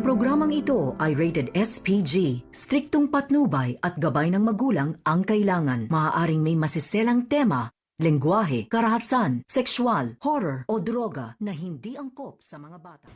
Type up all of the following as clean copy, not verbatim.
programang ito ay rated SPG. Striktong patnubay at gabay ng magulang ang kailangan. Maaaring may masiselang tema, lengguwahe, karahasan, sexual, horror o droga na hindi angkop sa mga bata.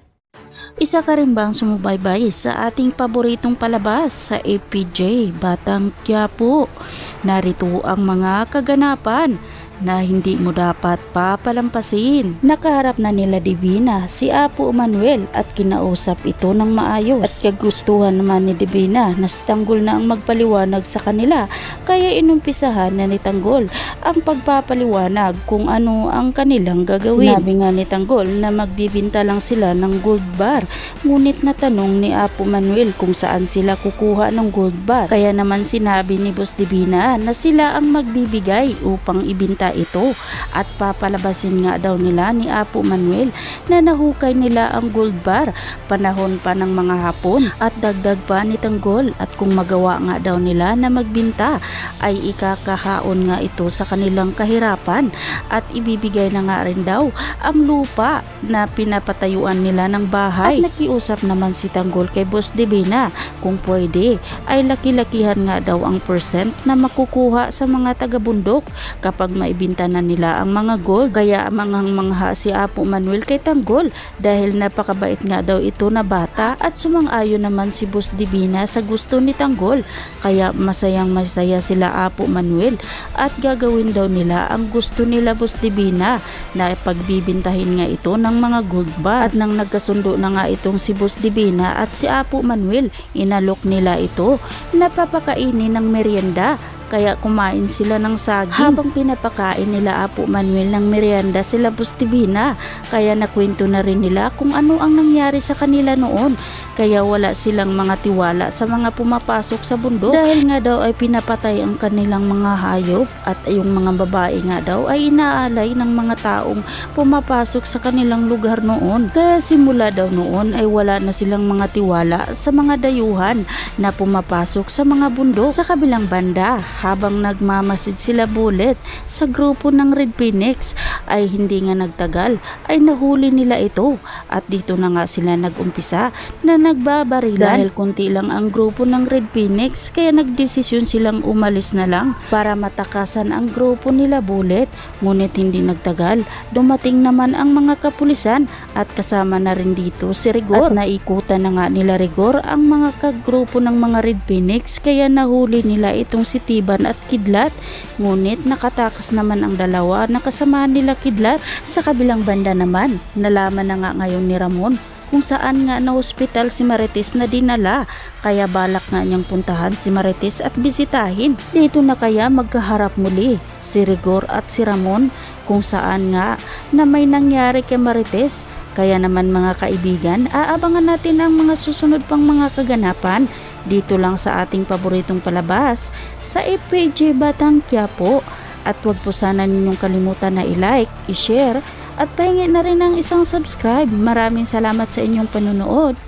Isa ka rin bang sumubaybay sa ating paboritong palabas sa APJ Batang Quiapo? Narito ang mga kaganapan na hindi mo dapat papalampasin. Nakaharap na nila Divina si Apo Manuel at kinausap ito ng maayos. At kagustuhan naman ni Divina na si Tanggol na ang magpaliwanag sa kanila, kaya inumpisahan na ni Tanggol ang pagpapaliwanag kung ano ang kanilang gagawin. Sabi nga ni Tanggol na magbibinta lang sila ng gold bar, ngunit natanong ni Apo Manuel kung saan sila kukuha ng gold bar. Kaya naman sinabi ni Boss Divina na sila ang magbibigay upang ibinta ito at papalabasin nga daw nila ni Apo Manuel na nahukay nila ang gold bar panahon pa ng mga hapon. At dagdag pa ni Tanggol at kung magawa nga daw nila na magbinta ay ikakahaon nga ito sa kanilang kahirapan at ibibigay na nga rin daw ang lupa na pinapatayuan nila ng bahay. At nakiusap naman si Tanggol kay Boss Divina kung pwede ay laki-lakihan nga daw ang percent na makukuha sa mga taga-bundok kapag maibinta na nila ang mga gold. Kaya mangha si Apo Manuel kay Tanggol dahil napakabait nga daw ito na bata at sumang-ayon naman si Boss Divina sa gusto ni Tanggol. Kaya masayang masaya sila Apo Manuel at gagawin daw nila ang gusto nila Boss Divina na pagbibintahin nga ito ng mga gold bar. At nang nagkasundo na nga itong si Boss Divina at si Apo Manuel, inalok nila ito na papakainin ng merienda. Kaya kumain sila ng saging. Habang pinapakain nila Apo Manuel ng merienda sila Boss Divina, kaya nakwento na rin nila kung ano ang nangyari sa kanila noon. Kaya wala silang mga tiwala sa mga pumapasok sa bundok dahil nga daw ay pinapatay ang kanilang mga hayop at yung mga babae nga daw ay inaalay ng mga taong pumapasok sa kanilang lugar noon. Kaya simula daw noon ay wala na silang mga tiwala sa mga dayuhan na pumapasok sa mga bundok. Sa kabilang banda, habang nagmamasid sila Bullet sa grupo ng Red Phoenix ay hindi nga nagtagal ay nahuli nila ito at dito na nga sila nagumpisa na nagbabarilan. Dahil kunti lang ang grupo ng Red Phoenix kaya nagdesisyon silang umalis na lang para matakasan ang grupo nila Bullet. Ngunit hindi nagtagal, dumating naman ang mga kapulisan at kasama na rin dito si Rigor. At naikutan na nga nila Rigor ang mga kagrupo ng mga Red Phoenix kaya nahuli nila itong si Tiban at Kidlat. Ngunit nakatakas naman ang dalawa na kasama nila Kidlat. Sa kabilang banda naman, nalaman na nga ngayon ni Ramon kung saan nga na hospital si Marites na dinala, kaya balak nga niyang puntahan si Marites at bisitahin. Dito na kaya magkaharap muli si Rigor at si Ramon kung saan nga na may nangyari kay Marites. Kaya naman mga kaibigan, aabangan natin ang mga susunod pang mga kaganapan dito lang sa ating paboritong palabas sa APJ Batang Quiapo. At huwag po sana ninyong kalimutan na i-like, i-share at pahingin na rin ng isang subscribe. Maraming salamat sa inyong panunood.